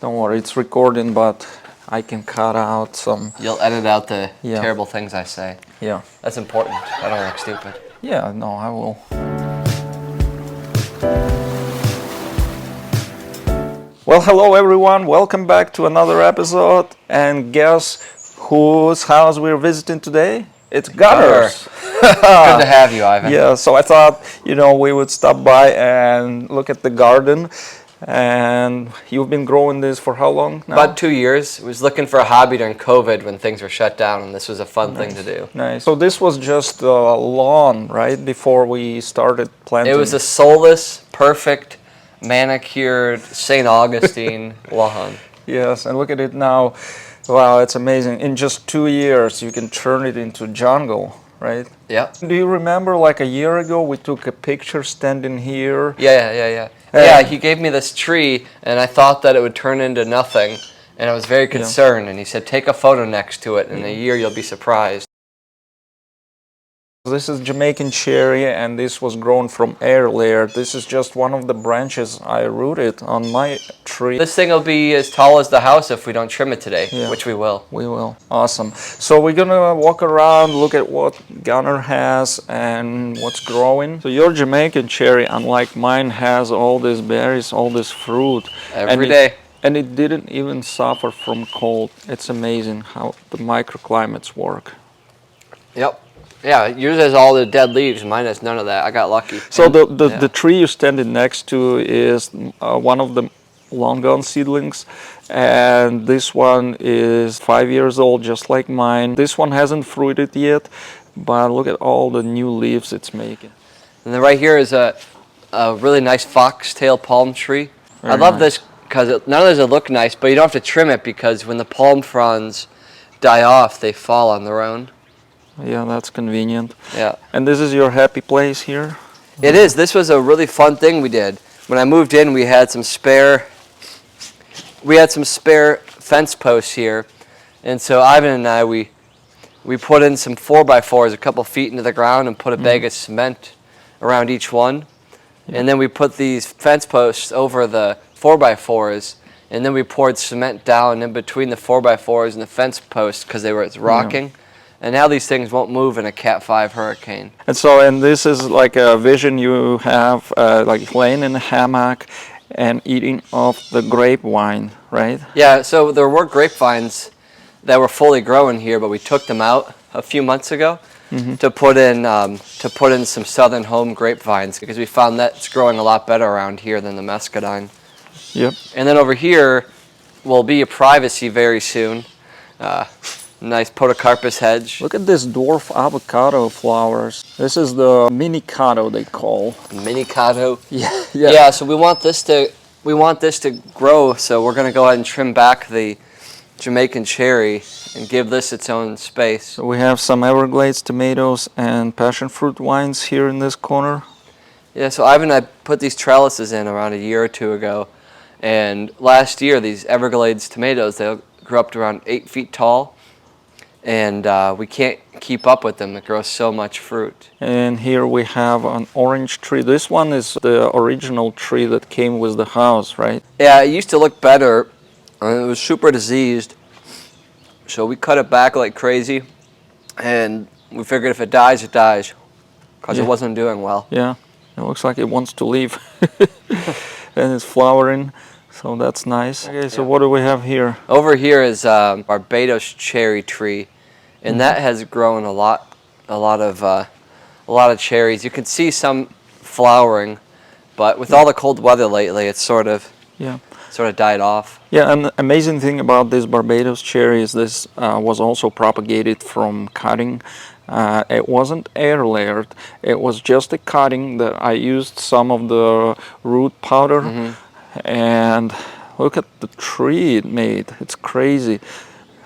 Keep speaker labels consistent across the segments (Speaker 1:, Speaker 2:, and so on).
Speaker 1: Don't worry, it's recording, but I can cut out some.
Speaker 2: You'll edit out the
Speaker 1: Yeah.
Speaker 2: terrible things I say.
Speaker 1: Yeah.
Speaker 2: That's important. I don't look stupid.
Speaker 1: Yeah, no, I will. Well, hello everyone. Welcome back to another episode. And guess whose house we're visiting today? It's Gunner's.
Speaker 2: Good to have you, Ivan.
Speaker 1: Yeah, so I thought, we would stop by and look at the garden. And you've been growing this for how long now?
Speaker 2: About 2 years. I was looking for a hobby during COVID when things were shut down, and this was a fun thing to do.
Speaker 1: Nice. So this was just a lawn, right, before we started planting?
Speaker 2: It was a soulless, perfect, manicured St. Augustine lawn.
Speaker 1: Yes, and look at it now. Wow, it's amazing. In just 2 years, you can turn it into jungle, right?
Speaker 2: Yeah.
Speaker 1: Do you remember, like a year ago, we took a picture standing here?
Speaker 2: Yeah. Yeah, he gave me this tree, and I thought that it would turn into nothing, and I was very concerned, and he said, take a photo next to it, and in a year you'll be surprised.
Speaker 1: This is Jamaican cherry, and this was grown from air layer. This is just one of the branches I rooted on my tree.
Speaker 2: This thing will be as tall as the house if we don't trim it today, which we will.
Speaker 1: We will. Awesome. So we're gonna walk around, look at what Gunner has and what's growing. So your Jamaican cherry, unlike mine, has all these berries, all this fruit.
Speaker 2: Every day.
Speaker 1: And it didn't even suffer from cold. It's amazing how the microclimates work.
Speaker 2: Yep. Yeah, yours has all the dead leaves. Mine has none of that. I got lucky.
Speaker 1: So the tree you're standing next to is one of the long gone seedlings, and this one is 5 years old, just like mine. This one hasn't fruited yet, but look at all the new leaves it's making.
Speaker 2: And then right here is a really nice foxtail palm tree. I love this because not only does it look nice, but you don't have to trim it because when the palm fronds die off, they fall on their own.
Speaker 1: Yeah, that's convenient.
Speaker 2: Yeah.
Speaker 1: And this is your happy place here?
Speaker 2: It is. This was a really fun thing we did. When I moved in, we had some spare fence posts here. And so Ivan and I, we put in some 4x4s a couple feet into the ground and put a bag of cement around each one. Yeah. And then we put these fence posts over the 4x4s, and then we poured cement down in between the 4x4s and the fence posts because it's rocking. Yeah. And now these things won't move in a Cat 5 hurricane. And
Speaker 1: this is like a vision you have, like laying in a hammock and eating off the grapevine, right? Yeah, so there were grapevines that were fully growing here, but we took them out a few months ago to put in some southern home grapevines because we found that's growing a lot better around here than the muscadine. Yep. And then over here will be a privacy very soon. Nice podocarpus hedge. Look at this dwarf avocado flowers. This is the minicado they call. Minicado. Yeah. Yeah. So we want this to grow. So we're gonna go ahead and trim back the Jamaican cherry and give this its own space. So we have some Everglades tomatoes and passion fruit vines here in this corner. Yeah. So Ivan and I put these trellises in around a year or two ago, and last year these Everglades tomatoes they grew up to around 8 feet tall. And we can't keep up with them. It grows so much fruit. And here we have an orange tree. This one is the original tree that came with the house, right? Yeah, it used to look better. It was super diseased. So we cut it back like crazy. And we figured if it dies, it dies. Because it wasn't doing well. Yeah, it looks like it wants to leave. And it's flowering. So that's nice. Okay, so what do we have here? Over here is Barbados cherry tree. And that has grown a lot of cherries. You can see some flowering, but with all the cold weather lately, it's sort of died off. Yeah, and the amazing thing about this Barbados cherry is this was also propagated from cutting. It wasn't air layered. It was just a cutting that I used some of the root powder, and look at the tree it made. It's crazy.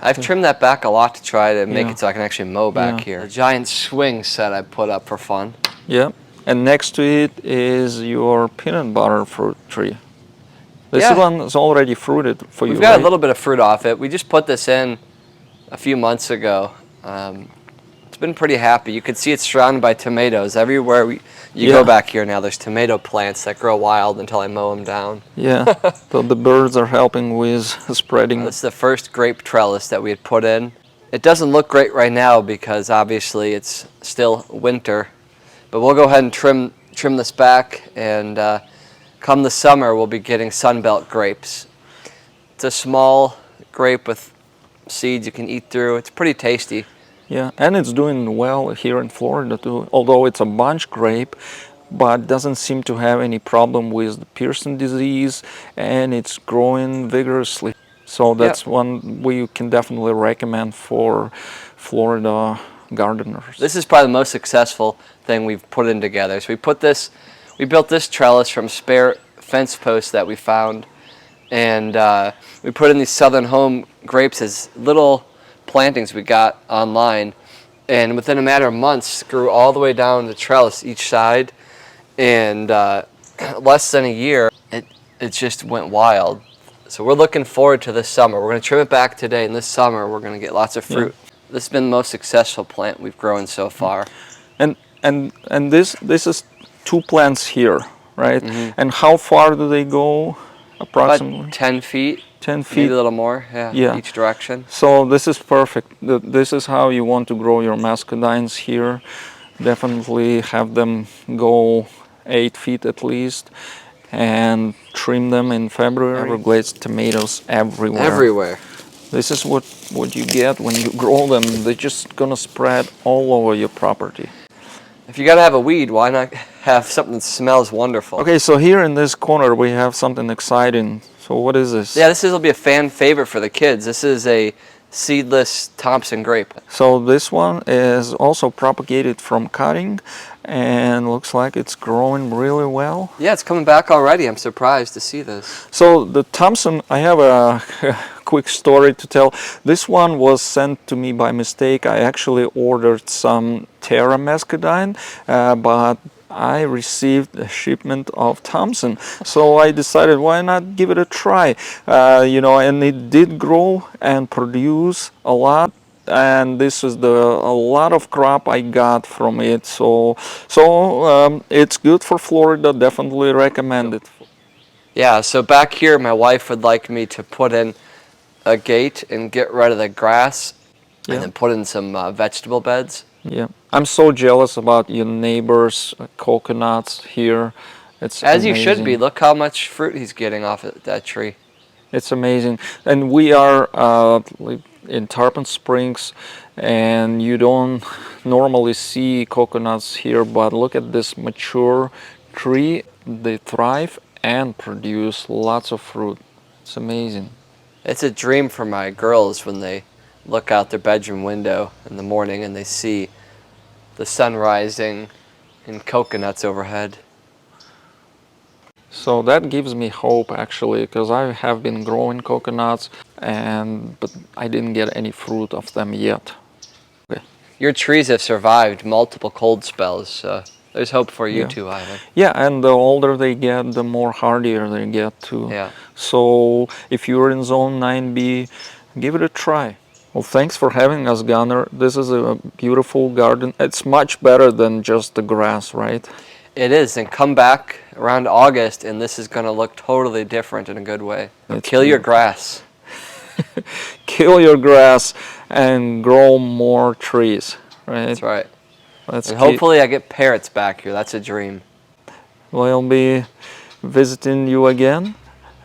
Speaker 1: I've trimmed that back a lot to try to make it so I can actually mow back here. A giant swing set I put up for fun. Yeah, and next to it is your peanut butter fruit tree. This one is already fruited for you, We've got a little bit of fruit off it. We just put this in a few months ago. It's
Speaker 2: been pretty happy. You can see it's surrounded by tomatoes. Everywhere you
Speaker 1: Yeah.
Speaker 2: go back here now, there's tomato plants that grow wild until I mow them down.
Speaker 1: Yeah, so the birds are helping with spreading.
Speaker 2: This is the first grape trellis that we had put in. It doesn't look great right now because obviously it's still winter, but we'll go ahead and trim this back, and come the summer we'll be getting Sunbelt grapes. It's a small grape with seeds you can eat through. It's pretty tasty.
Speaker 1: Yeah, and it's doing well here in Florida too, although it's a bunch grape, but doesn't seem to have any problem with the Pearson disease, and it's growing vigorously. So that's one we can definitely recommend for Florida gardeners.
Speaker 2: This is probably the most successful thing we've put in together. So we built this trellis from spare fence posts that we found, and we put in these Southern Home grapes as little plantings we got online, and within a matter of months grew all the way down the trellis each side, and less than a year it just went wild. So we're looking forward to this summer. We're going to trim it back today, and this summer we're going to get lots of fruit. Yeah. This has been the most successful plant we've grown so far.
Speaker 1: And this is 2 plants here, right? Mm-hmm. And how far do they go approximately?
Speaker 2: About 10 feet.
Speaker 1: 10 feet.
Speaker 2: Maybe a little more, yeah, each direction.
Speaker 1: So this is perfect. This is how you want to grow your muscadines here. Definitely have them go 8 feet at least, and trim them in February. Everglades tomatoes everywhere.
Speaker 2: Everywhere.
Speaker 1: This is what you get when you grow them. They're just gonna spread all over your property.
Speaker 2: If you gotta have a weed, why not have something that smells wonderful?
Speaker 1: Okay, so here in this corner we have something exciting. So what is this?
Speaker 2: Yeah, this will be a fan favorite for the kids. This is a seedless Thompson grape.
Speaker 1: So this one is also propagated from cutting, and looks like it's growing really well.
Speaker 2: Yeah, it's coming back already. I'm surprised to see this.
Speaker 1: So the Thompson, I have a quick story to tell. This one was sent to me by mistake. I actually ordered some Terra Muscadine, but I received a shipment of Thompson, so I decided why not give it a try, and it did grow and produce a lot, and this is a lot of crop I got from it, so it's good for Florida, definitely recommend it.
Speaker 2: Yeah, so back here my wife would like me to put in a gate and get rid of the grass, and then put in some vegetable beds.
Speaker 1: Yeah, I'm so jealous about your neighbor's coconuts here. It's
Speaker 2: as
Speaker 1: amazing.
Speaker 2: You should be. Look how much fruit he's getting off of that tree.
Speaker 1: It's amazing. And we are in Tarpon Springs, and you don't normally see coconuts here, but look at this mature tree. They thrive and produce lots of fruit. It's amazing.
Speaker 2: It's a dream for my girls when they look out their bedroom window in the morning and they see the sun rising and coconuts overhead.
Speaker 1: So that gives me hope, actually, because I have been growing coconuts, but I didn't get any fruit of them yet. Okay.
Speaker 2: Your trees have survived multiple cold spells. There's hope for you too, Ivan.
Speaker 1: Yeah, and the older they get, the more hardier they get too.
Speaker 2: Yeah.
Speaker 1: So if you're in Zone 9B, give it a try. Well, thanks for having us, Gunnar. This is a beautiful garden. It's much better than just the grass, right?
Speaker 2: It is, and come back around August and this is going to look totally different in a good way. Kill your grass.
Speaker 1: Kill your grass and grow more trees, right?
Speaker 2: That's right.
Speaker 1: And
Speaker 2: hopefully I get parrots back here. That's a dream.
Speaker 1: We'll be visiting you again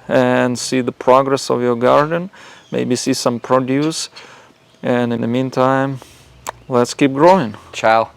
Speaker 1: and see the progress of your garden, maybe see some produce. And in the meantime, let's keep growing.
Speaker 2: Ciao.